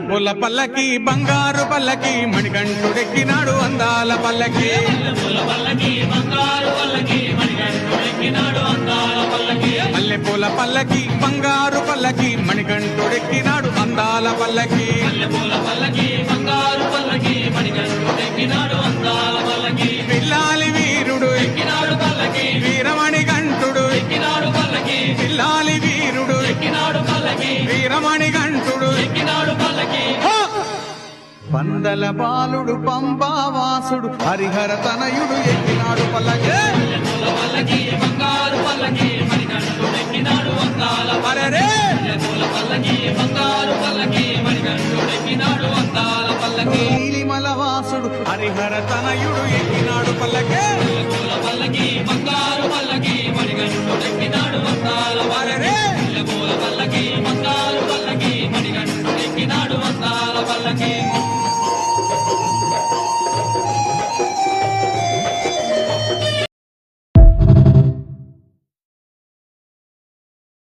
మల్లెపూల పల్లకి బంగారు పల్లకి మణికంఠుడెక్కినాడు అందాల పల్లకి మల్లెపూల పల్లకి బంగారు పల్లకి మణికంఠుడెక్కినాడు అందాల పల్లకి పిల్లాలి వీరుడు వీరమణి గంటుడు పిల్లాలి వీరుడు వీరమణి గంటుడు పందల బాలుడు పంబావాసుడు హరిహర తనయుడు ఎక్కినాడు పల్లకి నీలిమల వాసుడు హరిహర తనయుడు ఎక్కినాడు పల్లకి